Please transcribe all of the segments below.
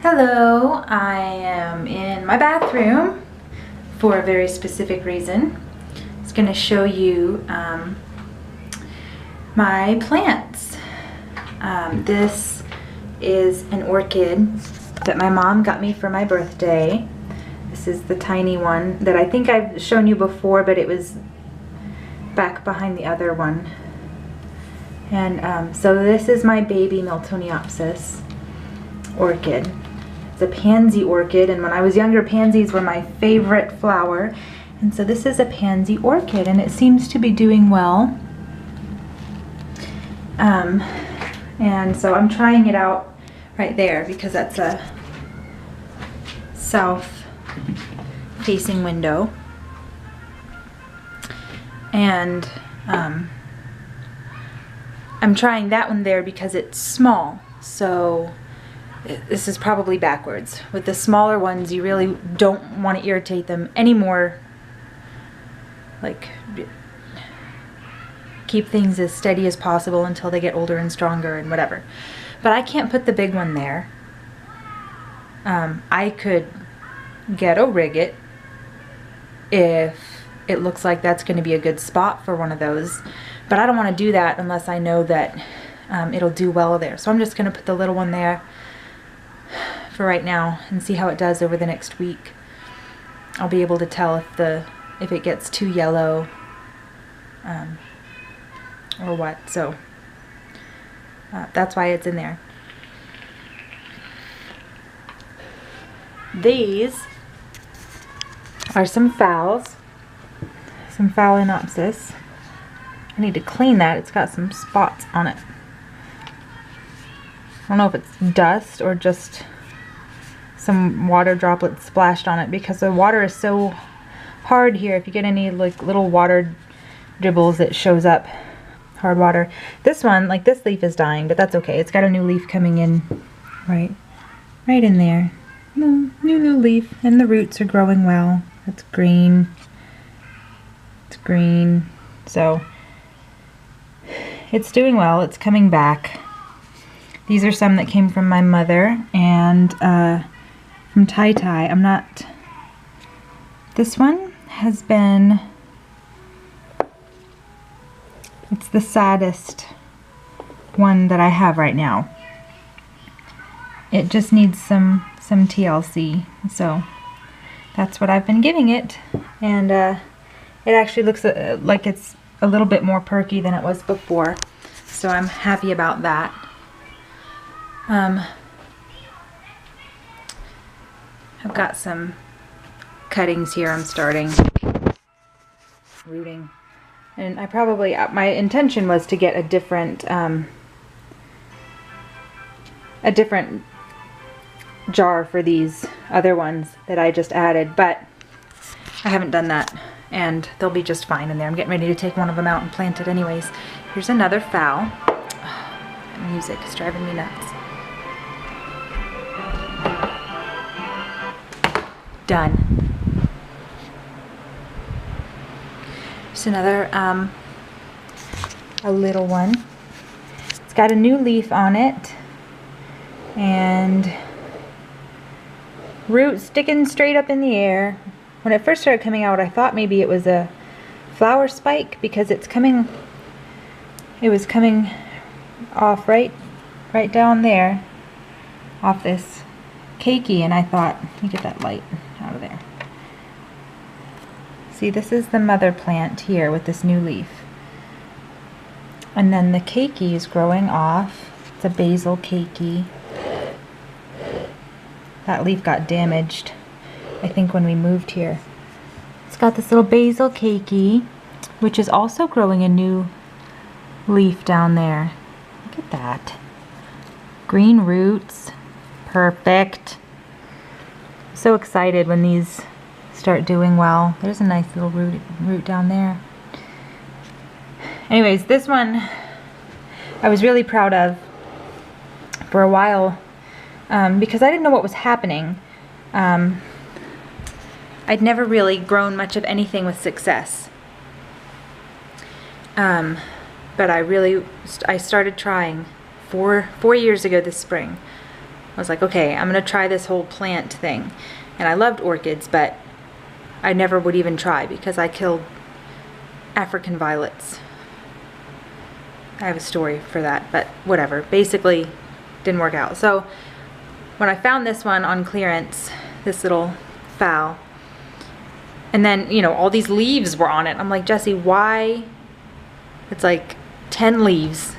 Hello, I am in my bathroom for a very specific reason. I was going to show you my plants. This is an orchid that my mom got me for my birthday. This is the tiny one that I think I've shown you before, but it was back behind the other one. And so this is my baby Miltoniopsis orchid. It's a pansy orchid, and when I was younger, pansies were my favorite flower. And so this is a pansy orchid, and it seems to be doing well. And so I'm trying it out right there because that's a south-facing window. And I'm trying that one there because it's small. So this is probably backwards. With the smaller ones, you really don't want to irritate them anymore. Like, keep things as steady as possible until they get older and stronger and whatever. But I can't put the big one there. I could ghetto rig it if it looks like that's going to be a good spot for one of those. But I don't want to do that unless I know that it'll do well there. So I'm just going to put the little one there for right now and see how it does over the next week. I'll be able to tell if it gets too yellow or what. So that's why it's in there. These are some phals, some Phalaenopsis. I need to clean that. It's got some spots on it. I don't know if it's dust or just some water droplets splashed on it because the water is so hard here. If you get any like little water dribbles, it shows up. Hard water. This one, like this leaf is dying, but that's okay. It's got a new leaf coming in right in there. New leaf, and the roots are growing well. It's green. It's green. So it's doing well. It's coming back. These are some that came from my mother and from Tai Tai. This one has been, it's the saddest one that I have right now. It just needs some TLC. So that's what I've been giving it. And it actually looks like it's a little bit more perky than it was before. So I'm happy about that. I've got some cuttings here I'm starting rooting, and I probably, my intention was to get a different jar for these other ones that I just added, but I haven't done that, and they'll be just fine in there. I'm getting ready to take one of them out and plant it anyways. Here's another phal. That music is driving me nuts. Done. Just another, a little one. It's got a new leaf on it, and roots sticking straight up in the air. When it first started coming out, I thought maybe it was a flower spike because it was coming off right down there, off this cakey, and I thought, let me get that light out of there. See, this is the mother plant here with this new leaf. And then the cakey is growing off. It's a basil cakey. That leaf got damaged, I think, when we moved here. It's got this little basil cakey, which is also growing a new leaf down there. Look at that. Green roots. Perfect. So excited when these start doing well. There's a nice little root down there. Anyways, this one I was really proud of for a while because I didn't know what was happening. I'd never really grown much of anything with success. But I started trying 4 years ago this spring. was like, okay, I'm gonna try this whole plant thing. And I loved orchids, but I never would even try because I killed African violets. I have a story for that, but whatever. Basically, didn't work out. So when I found this one on clearance, this little phal, and then, you know, all these leaves were on it. I'm like, Jessie, why? It's like 10 leaves.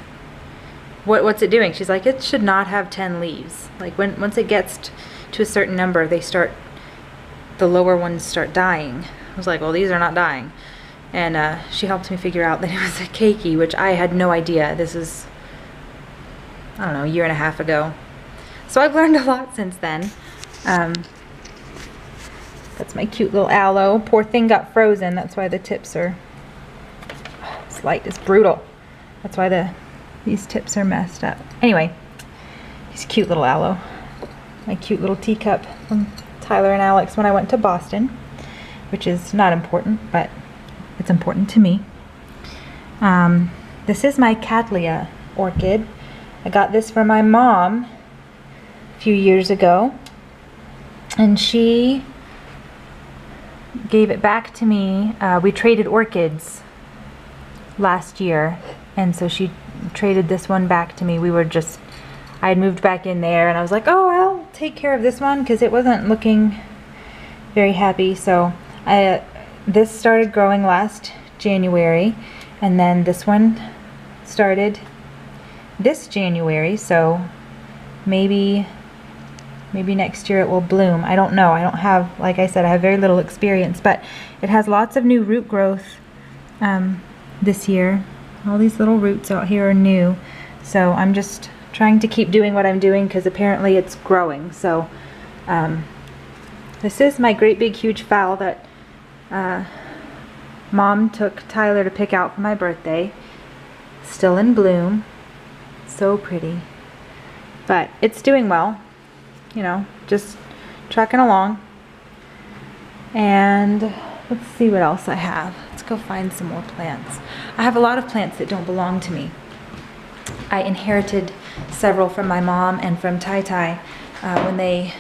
What's it doing? She's like, it should not have 10 leaves. Like once it gets to a certain number, the lower ones start dying. I was like, well, these are not dying. And she helped me figure out that it was a keiki, which I had no idea. This is, I don't know, a year and a half ago. So I've learned a lot since then. That's my cute little aloe. Poor thing got frozen. That's why the tips are, this light is brutal. That's why these tips are messed up. Anyway, these cute little aloe. My cute little teacup from Tyler and Alex when I went to Boston, which is not important, but it's important to me. This is my Cattleya orchid. I got this from my mom a few years ago, and she gave it back to me. We traded orchids last year, and so she traded this one back to me. I had moved back in there, and I was like, oh, I'll take care of this one because it wasn't looking very happy. So this started growing last January, and then this one started this January, so maybe next year it will bloom. I don't know. I don't have, like I said, I have very little experience, but it has lots of new root growth this year. All these little roots out here are new, so I'm just trying to keep doing what I'm doing because apparently it's growing. So this is my great big huge phal that Mom took Tyler to pick out for my birthday. Still in bloom. So pretty. But it's doing well. You know, just trucking along. And let's see what else I have. Let's go find some more plants. I have a lot of plants that don't belong to me. I inherited several from my mom and from Tai Tai when they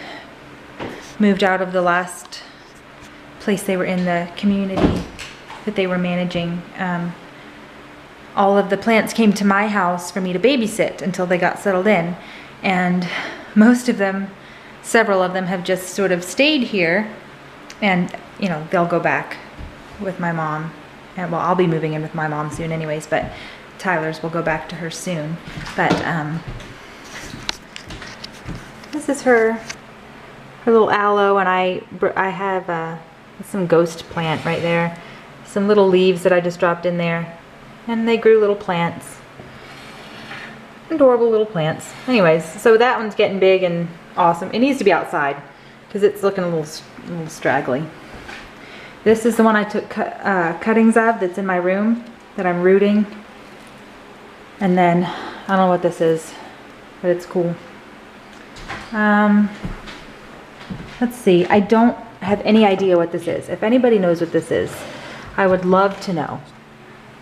moved out of the last place they were in, the community that they were managing. All of the plants came to my house for me to babysit until they got settled in, and most of them, several of them, have just sort of stayed here, and you know, they'll go back with my mom. And well, I'll be moving in with my mom soon anyways, but Tyler's will go back to her soon. But this is her little aloe, and I have some ghost plant right there, some little leaves that I just dropped in there, and they grew little plants, adorable little plants. Anyways, so that one's getting big and awesome. It needs to be outside because it's looking a little straggly. This is the one I took cuttings of that's in my room that I'm rooting. And then, I don't know what this is, but it's cool. Let's see, I don't have any idea what this is. If anybody knows what this is, I would love to know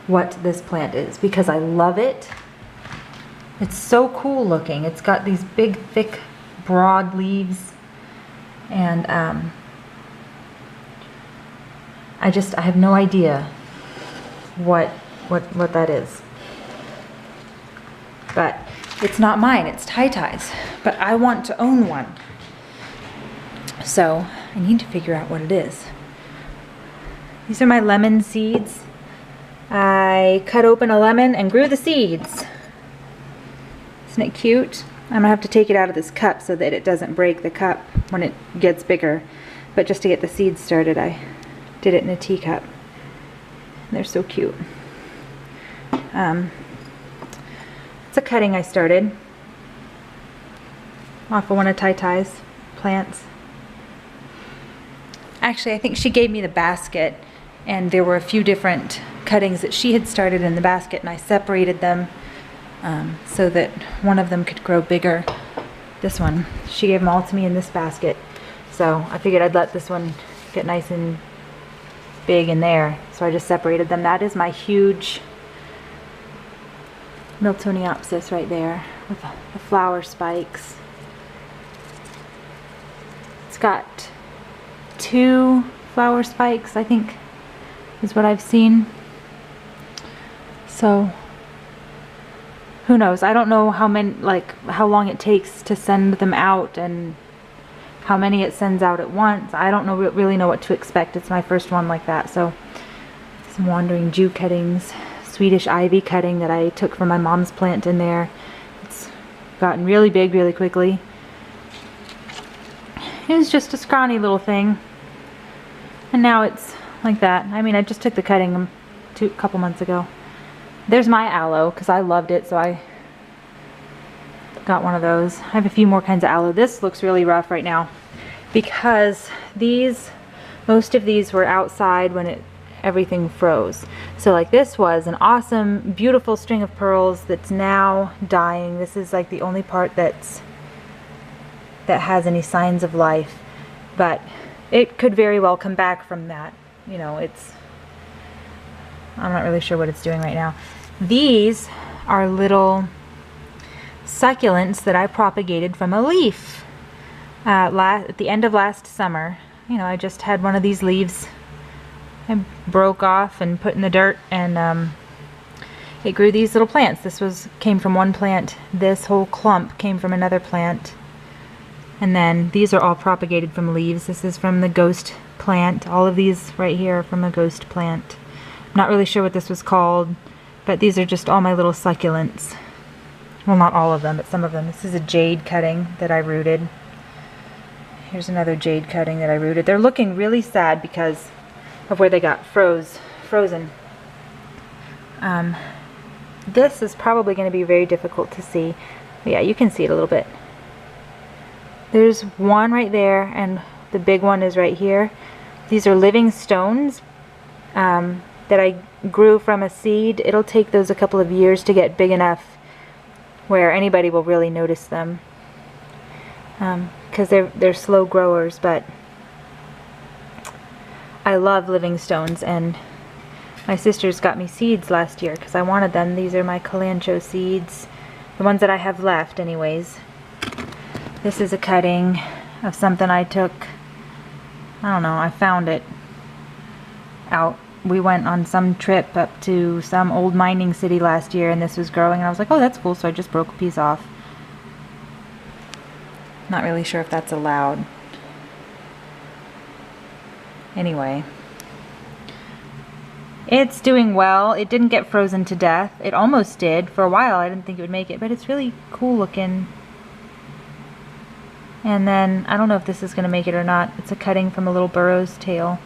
what this plant is because I love it. It's so cool looking. It's got these big, thick, broad leaves, and I have no idea what that is. But it's not mine, it's Tai Tai's. But I want to own one. So I need to figure out what it is. These are my lemon seeds. I cut open a lemon and grew the seeds. Isn't it cute? I'm gonna have to take it out of this cup so that it doesn't break the cup when it gets bigger. But just to get the seeds started, I did it in a teacup. They're so cute. It's a cutting I started off of one of Tai Tai's plants. Actually, I think she gave me the basket, and there were a few different cuttings that she had started in the basket, and I separated them so that one of them could grow bigger. This one, she gave them all to me in this basket, so I figured I'd let this one get nice and big in there, so I just separated them. That is my huge Miltoniopsis right there with the flower spikes. It's got 2 flower spikes, I think, is what I've seen. So who knows? I don't know how many, like how long it takes to send them out and how many it sends out at once. I don't know, really know what to expect. It's my first one like that. So some wandering Jew cuttings, Swedish ivy cutting that I took from my mom's plant in there. It's gotten really big really quickly. It was just a scrawny little thing, and now it's like that. I mean, I just took the cutting a couple months ago. There's my aloe, because I loved it, so I got one of those. I have a few more kinds of aloe. This looks really rough right now because most of these were outside when everything froze. So like this was an awesome, beautiful string of pearls that's now dying. This is like the only part that has any signs of life, but it could very well come back from that. You know, I'm not really sure what it's doing right now. These are little succulents that I propagated from a leaf at the end of last summer. You know, I just had one of these leaves I broke off and put in the dirt, and it grew these little plants. This came from one plant. This whole clump came from another plant. And then these are all propagated from leaves. This is from the ghost plant. All of these right here are from a ghost plant. I'm not really sure what this was called, but these are just all my little succulents. Well, not all of them, but some of them. This is a jade cutting that I rooted. Here's another jade cutting that I rooted. They're looking really sad because of where they got frozen. This is probably going to be very difficult to see. But yeah, you can see it a little bit. There's one right there, and the big one is right here. These are living stones that I grew from a seed. It'll take those a couple of years to get big enough where anybody will really notice them, because they're slow growers. But I love living stones, and my sisters got me seeds last year because I wanted them. These are my calancho seeds, the ones that I have left anyways. This is a cutting of something I took, I don't know, I found it out. We went on some trip up to some old mining city last year, and this was growing, and I was like, oh, that's cool, so I just broke a piece off. Not really sure if that's allowed. Anyway, it's doing well. It didn't get frozen to death. It almost did. For a while I didn't think it would make it, but it's really cool looking. And then, I don't know if this is going to make it or not. It's a cutting from a little burrow's tail.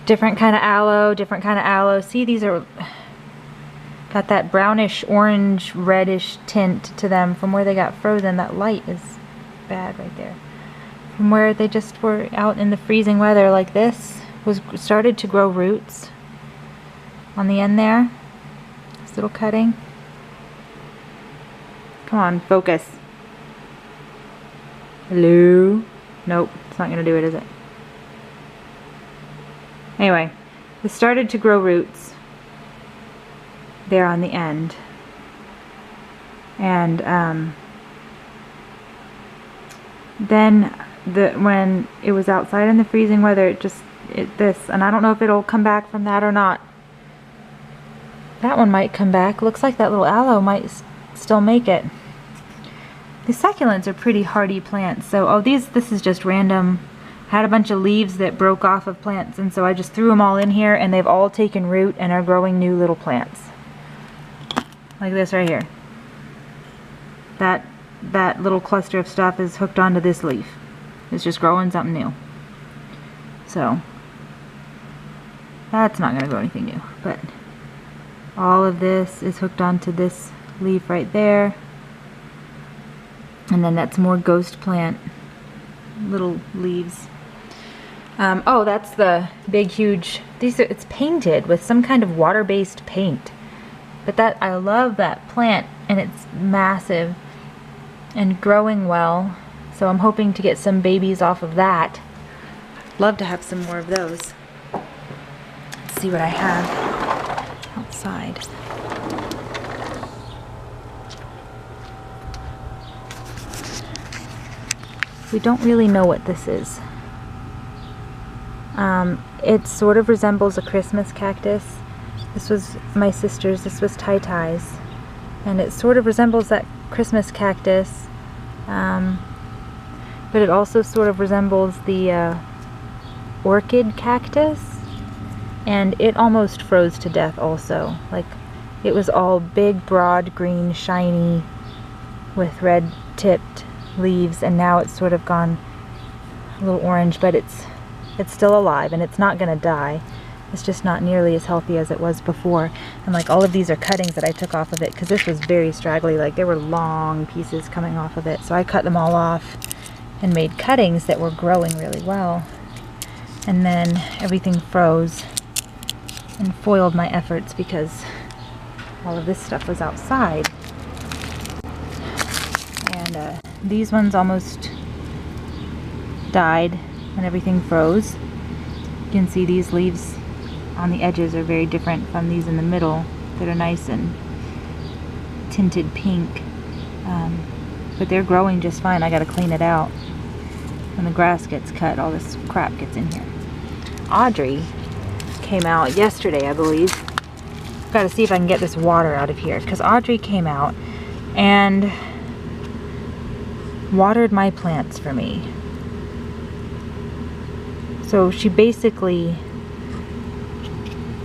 Different kind of aloe, different kind of aloe. See, these are got that brownish, orange, reddish tint to them from where they got frozen. That light is bad right there. From where they just were out in the freezing weather like this, started to grow roots on the end there. This little cutting. Come on, focus. Hello? Nope, it's not going to do it, is it? Anyway, this started to grow roots there on the end. And then when it was outside in the freezing weather, and I don't know if it'll come back from that or not. That one might come back. Looks like that little aloe might still make it. The succulents are pretty hardy plants. So, this is just random. I had a bunch of leaves that broke off of plants, and so I just threw them all in here, and they've all taken root and are growing new little plants. Like this right here. That little cluster of stuff is hooked onto this leaf. It's just growing something new. So, that's not going to grow anything new. But all of this is hooked onto this leaf right there. And then that's more ghost plant little leaves. Oh, that's the big, huge, it's painted with some kind of water-based paint. But I love that plant, and it's massive and growing well. So I'm hoping to get some babies off of that. Love to have some more of those. Let's see what I have outside. We don't really know what this is. It sort of resembles a Christmas cactus. This was my sister's. This was Tai Tai's. And it sort of resembles that Christmas cactus. But it also sort of resembles the orchid cactus. And it almost froze to death also. Like, it was all big, broad, green, shiny, with red tipped leaves, and now it's sort of gone a little orange, but it's still alive, and it's not gonna die. It's just not nearly as healthy as it was before. And like, all of these are cuttings that I took off of it, because this was very straggly. Like, there were long pieces coming off of it, so I cut them all off and made cuttings that were growing really well. And then everything froze and foiled my efforts, because all of this stuff was outside. And these ones almost died when everything froze. You can see these leaves on the edges are very different from these in the middle that are nice and tinted pink. But they're growing just fine. I gotta clean it out. When the grass gets cut, all this crap gets in here. Audrey came out yesterday, I believe. Gotta see if I can get this water out of here, because Audrey came out and watered my plants for me. So she basically,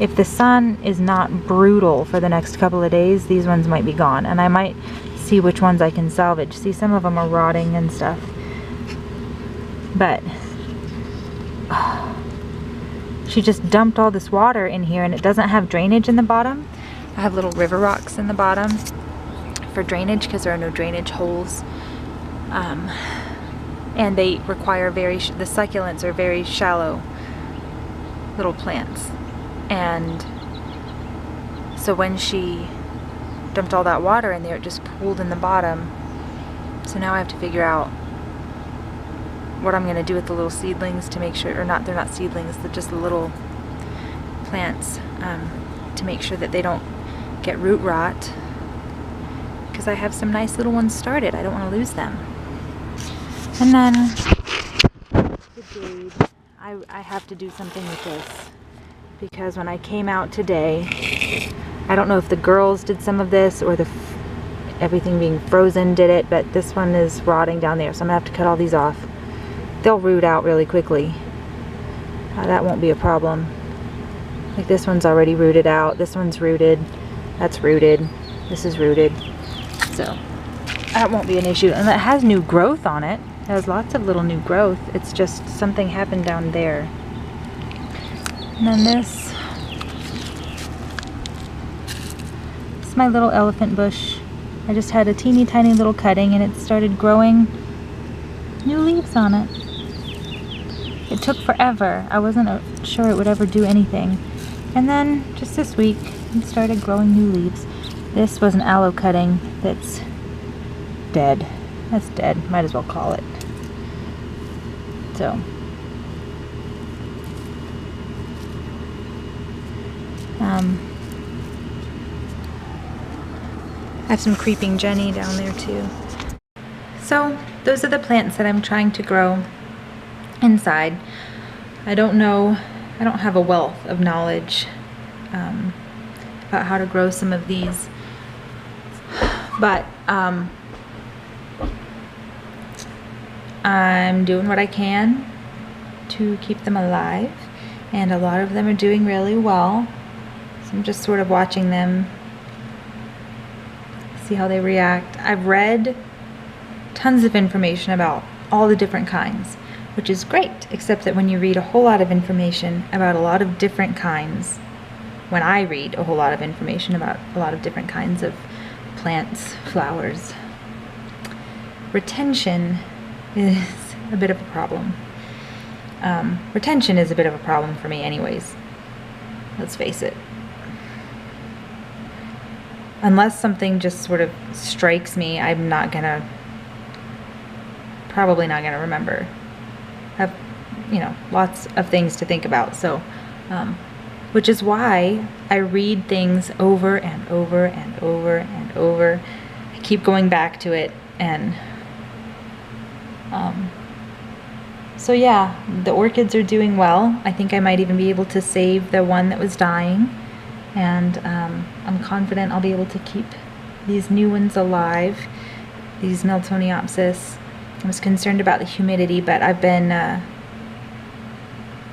if the sun is not brutal for the next couple of days, these ones might be gone. And I might see which ones I can salvage. See, some of them are rotting and stuff. But she just dumped all this water in here, and it doesn't have drainage in the bottom. I have little river rocks in the bottom for drainage, because there are no drainage holes. And they require the succulents are very shallow little plants. And so when she dumped all that water in there, it just pooled in the bottom. So now I have to figure out what I'm gonna do with the little seedlings to make sure, or not, they're not seedlings, they're just the little plants, to make sure that they don't get root rot, because I have some nice little ones started. I don't want to lose them. And then the jade, I have to do something with this, because when I came out today, I don't know if the girls did some of this or everything being frozen did it, but this one is rotting down there, so I'm gonna have to cut all these off. They'll root out really quickly. That won't be a problem. Like, this one's already rooted out, this one's rooted, that's rooted, this is rooted, so that won't be an issue. And it has new growth on it. It has lots of little new growth. It's just something happened down there. And then this is my little elephant bush. I just had a teeny tiny little cutting, and it started growing new leaves on it. It took forever. I wasn't sure it would ever do anything. And then just this week, it started growing new leaves. This was an aloe cutting that's dead. That's dead. Might as well call it. So. I have some creeping Jenny down there too. So those are the plants that I'm trying to grow inside. I don't know, I don't have a wealth of knowledge about how to grow some of these, but I'm doing what I can to keep them alive, and a lot of them are doing really well. So I'm just sort of watching them, see how they react. I've read tons of information about all the different kinds, which is great, except that when you read a whole lot of information about a lot of different kinds, when I read a whole lot of information about a lot of different kinds of plants, flowers, retention is a bit of a problem. Retention is a bit of a problem for me anyways, let's face it. Unless something just sort of strikes me, I'm not gonna, probably not gonna remember. I have, you know, lots of things to think about, so, which is why I read things over and over and over and over. I keep going back to it, and So yeah, the orchids are doing well. I think I might even be able to save the one that was dying. And I'm confident I'll be able to keep these new ones alive, these Miltoniopsis. I was concerned about the humidity, but I've been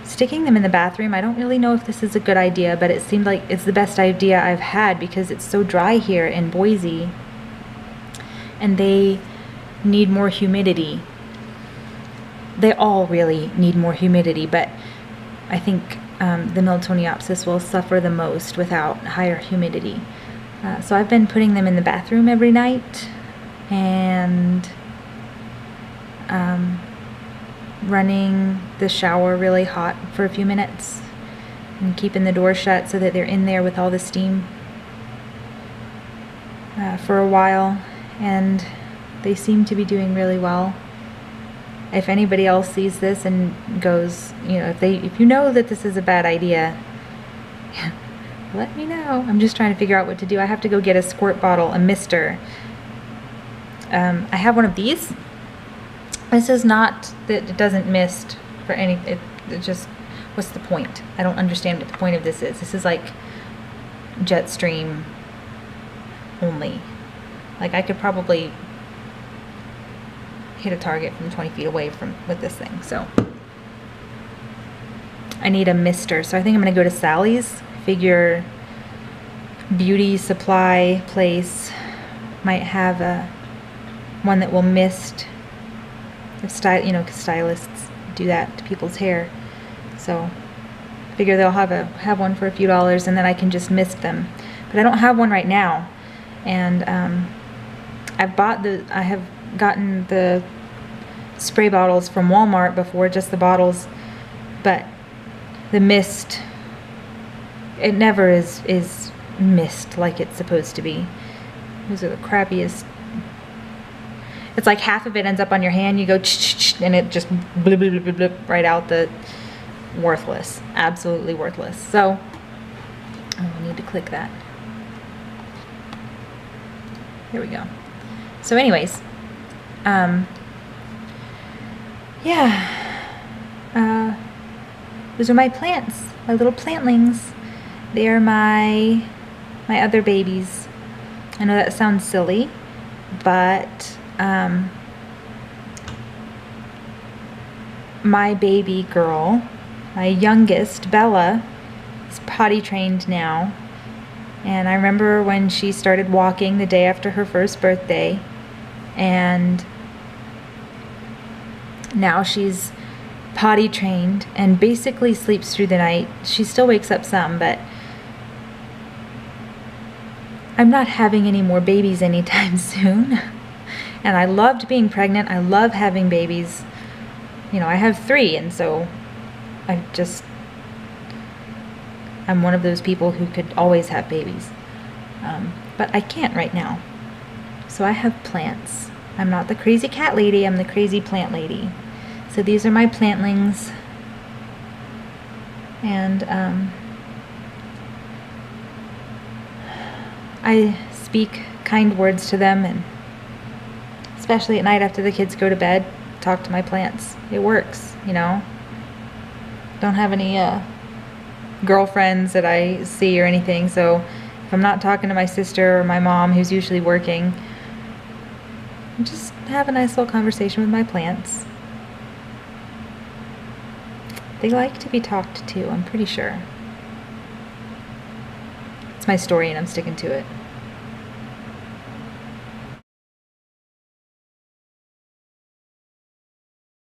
sticking them in the bathroom. I don't really know if this is a good idea, but it seemed like it's the best idea I've had because it's so dry here in Boise, and they need more humidity. They all really need more humidity, but I think the Miltoniopsis will suffer the most without higher humidity. So I've been putting them in the bathroom every night and running the shower really hot for a few minutes and keeping the door shut so that they're in there with all the steam for a while, and they seem to be doing really well. If anybody else sees this and goes, you know, if you know that this is a bad idea, let me know. I'm just trying to figure out what to do. I have to go get a squirt bottle, a mister. I have one of these. This is not that it doesn't mist for any. It just, what's the point? I don't understand what the point of this is. This is like jet stream only. Like I could probably hit a target from 20 feet away with this thing. So I need a mister. So I think I'm gonna go to Sally's. Figure beauty supply place might have a one that will mist. If style, you know, 'cause stylists do that to people's hair. So I figure they'll have one for a few dollars, and then I can just mist them. But I don't have one right now, and I have gotten the spray bottles from Walmart before, just the bottles, but the mist, it never is mist like it's supposed to be. Those are the crappiest. It's like half of it ends up on your hand, you go and it just blip, blip, blip, blip, right out the, worthless, absolutely worthless. So, oh, I need to click that. Here we go. So anyways, yeah, those are my plants, my little plantlings. They are my other babies. I know that sounds silly, but my baby girl, my youngest, Bella, is potty trained now. And I remember when she started walking the day after her first birthday, and now she's potty trained and basically sleeps through the night. She still wakes up some, but I'm not having any more babies anytime soon. And I loved being pregnant. I love having babies. You know, I have 3, and so I'm one of those people who could always have babies. But I can't right now. So I have plants. I'm not the crazy cat lady, I'm the crazy plant lady. So these are my plantlings. And I speak kind words to them, and especially at night after the kids go to bed, talk to my plants. It works, you know. Don't have any girlfriends that I see or anything, so if I'm not talking to my sister or my mom, who's usually working, just have a nice little conversation with my plants. They like to be talked to, I'm pretty sure. It's my story and I'm sticking to it.